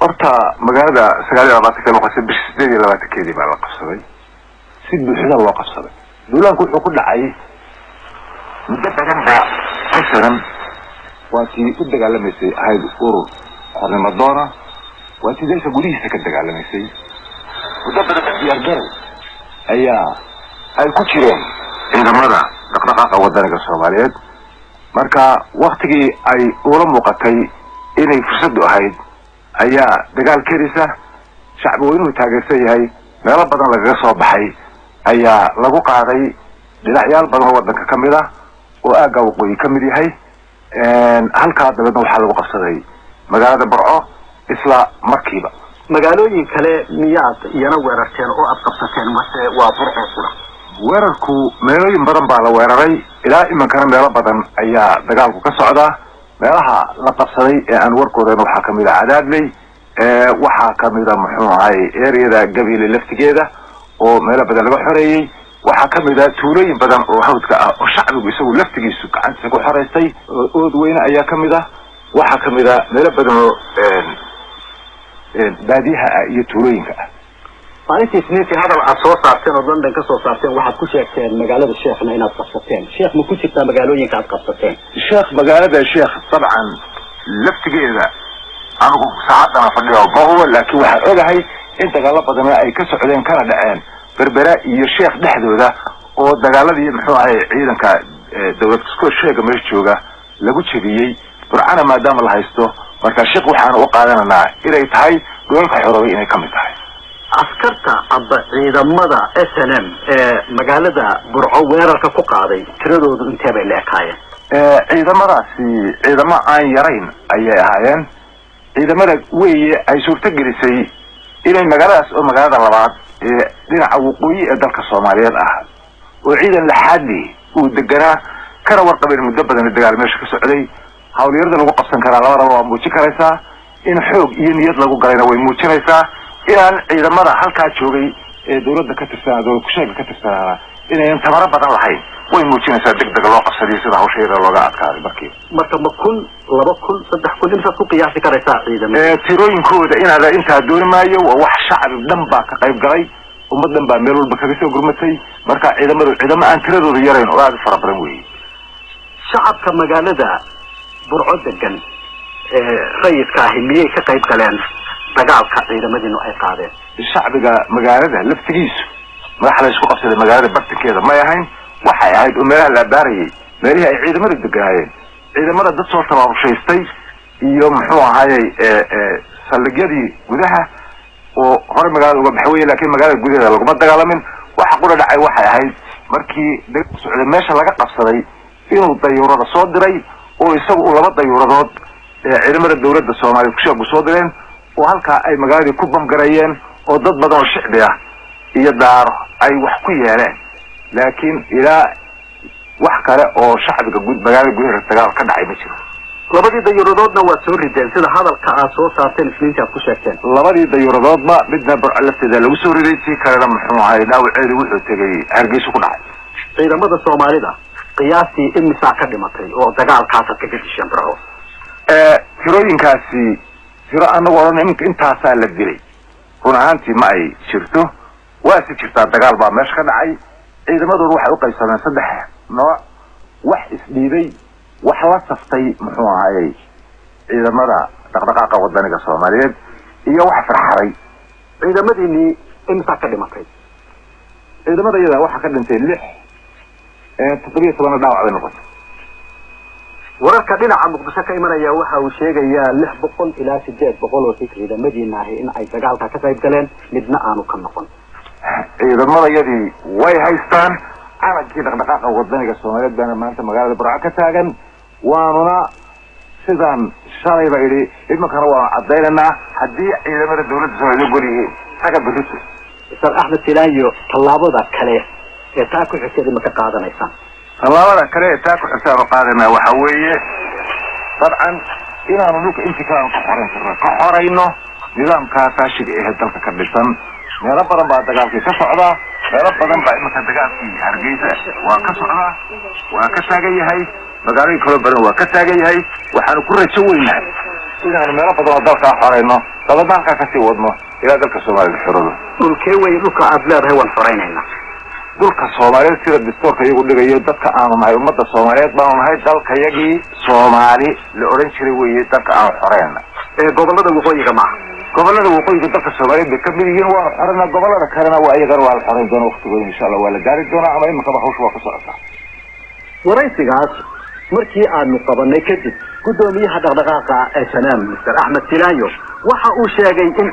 horta magaalada 29 noqotay bishii 28 baa la qabsaday si buuxda loo qabsaday duulaanku wuxuu ku dhacay muddo badan baa qasaran waati u dagaalamaysay ahayd urur xornimo doona waati dalka gudihiisa ka dagaalamaysay muddo badan diyaar garow ayaa ay ku jireen ciidamada dhaqdhaqaaqa waddanka Soomaaliyeed marka waqtigii ay ula muuqatay inay fursad u ahayd ayaa dagaal karisa shacbi weynuhu taageersan yahay meelo badan laga soo baxay ayaa lagu qaaday dhinacyaal badan oo waddanka kamid ah oo aaga waqooyi kamid yahay halka dabadna waxa lagu qabsaday magaalada Burco isla markiiba magaalooyin kale miyaad iyana weerarteen oo aad qabsateen mase waa Burco sura weerarku meelooyin badan baa la weeraray ilaa imankana meelo badan ayaa dagaalku ka socda meelaha la qabsaday ee aan warkoodana waxa kamid ah Cadaadley waxa kamid ah muxuu ahay area Gabiile laftigeeda oo meelo badan laga xoreeyay waxa kamid ah tuulooyin badan oo hawdka ah oo shacbigu isagu laftigiisu gacanta ku xoreystay oo weyna ayaa kamid ah waxa kamid ah meelo badan oo baadiyaha iyo tuulooyinka ah maalintii isniintii hadal aad soo saarteen oo London ka soo saarteen waxaad ku sheegteen magaalada Sheekhna inaad qabsateen Sheekh ma ku jirtaa magaalooyinka aad qabsateen Sheekh magaalada Sheekh طبعا laftigeeda anigu saacadana fadhiyo boobo laakiin waxa ogahay in dagaal badan ay ka socdeen kana dhaceen berbera iyo Sheekh dhexdooda oo dagaaladii muxuu ahay ciidanka dawladda isku sheega meesha jooga lagu jabiyay Burcana maadaama la haysto marka Sheekh waxaan u qaadanaa inay tahay gobolka xoroway inay kamid tahay askarta aba ciidamada SNM magaalada Burco weerarka ku qaaday tiradoodu intee bay leekaayeen ciidamadaasi ciidamo aan yarayn ayay ahaayeen ciidamada weeye ay suurta gelisay inay magaaladaas oo magaalada labaad dhinaca waqooyi ee dalka Soomaaliyeed ah oo ciidan la xaddi uu deganaa kana warqabeen muddo badan dagaal meesha ka socday hawliyada lagu qabsan karaa labadaba waa muujin karaysaa in xoog iyo niyad lagu galayna way muujinaysaa inaan ciidamada halka joogay ee dawladda ka tirsan dawladda ku sheega ka tirsan inay tamara badan lahayn way muujinaysaa degdeg loo qabsaday sida hawsheeda looga adkaaday marka ma kun 2 kun 3 kun inta ku qiyaasi karaysaa ciidamada tirooyinkooda inaad inta doonimaayo wax shacab dhan baa ka qayb galay ummadan baa meel walba kaga soo gurmatay marka ciidamada aan tiradooda yarayn oo aad fara badan weey shacabka magaalada Burco degan rayidka miyay ka qayb galeen dagaalka ciidamadiinu ay qaadeen shacbiga magaalada laftigiisu madaxda isku qabsaday magaalada bartankeeda ma ahayn waxay ahayd meelaha la baarayay meelaha ay ciidamada degaayeen ciidamada dad soo tabaabshaystay iyo muxuu ahaayay saldhigyadii gudaha oo hore magaalada uga baxay laakiin magaalada gudaheeda laguma dagaalamin waxa qura dhacay waxay ahayd markii dagaalku socday meesha laga qabsaday inuu dayuurada soo diray oo isagu laba dayuuradood ciidamada dawladda Soomaaliya ku sheegu soo direen oo halka ay magaalada ku bamgareeyeen oo dad badan oo shicbi ah iyo daar ay wax ku yeeleen laakiin ila wax kale oo shacbiga guud magaalada gudaheeda dagaal ka dhacay ma jiro labadii dayuuradoodna waa soo rideen sida hadalka aad soo saarteen isniintii aad ku sheegteen labadii dayuuradoodba midna Burco lafteeda lagu soo riday si kalena muxuu ahay dhaawaceedu wuxuu tagay Hargeysa ku dhacay ciidamada Soomaalida qiyaastii imisa ka dhimatay oo dagaalkaas ka gudishan Burco tirooyinkaasi tiro anagu oran intaas la dilay kuna ahaantii ma ay jirto waa si jirta dagaal baa meesha ka dhacay ciidamadu waxay u qaybsadeen 3 nooc wax isdhiibay wax la saftay muxuu ahaayay ciidamada dhaqdhaqaaqa waddanka Soomaaliyeed iyo wax farxaray ciidamadiini imisa ka dhimatay ciidamada iyada waxa ka dhintay 7 dhaawac noqotay wararka dhinaca Muqdisho ka imanaya waxa uu sheegayaa 600 ilaa 800 oo ciidamadiina ah in ay dagaalka ka qayb galeen midna aanu ka noqon ciidamada yadii way haystaan calankii dhaqdhaqaaqa waddanka Soomaaliyeed bana maanta magaalada Burco ka taagan waanuna sidaan shalay ba yiri imankana waa cadeynaa hadii ciidamada dawladda Soomaaliyeed guriyeen taga biriso Sir Ahmed Silaayo tallaabada kale ee taa ku xigtay ma ka qaadanaysan tallaabada kale ee taa ku xigtay qaadana waxa weeye dabcan inaanu dhulka intikaan ka xoreyno nidaamka taashiga ee dalka ka dhisan meelo badan baa dagaalkii ka socda meelo badan baa imika dagaalkii Hargeysa waa ka socda waa ka taagan yahay magaalooyin kale badan waa ka taagan yahay waxaan ku rajo weynahay إذا أنا مرة بدو ضلك حرينا طبعا كاسي ودنا إلى ذلك الصومالي الحرة دول كوي لك أبلاد هو الفرينينا ذلك الصومالي سير الدستور يقول لك يدك أنا معي ومدة الصوماليات بقى هاي ذلك يجي صومالي لأورنشري ويدك أنا حرينا قبل هذا وقوي يا جماعة قبل هذا وقوي ذلك الصومالي بكمل يجين وأرنا قبل هذا كنا وأي غير والحرين دون وقت إن شاء الله ولا جاري دون عمل ما كبحوش وقصة ورئيس قاس markii aanu qabanay kadib gudoomiyaha dhaqdhaqaaqa ee Sanaam Mr. Ahmed Tilayo waxa uu sheegay in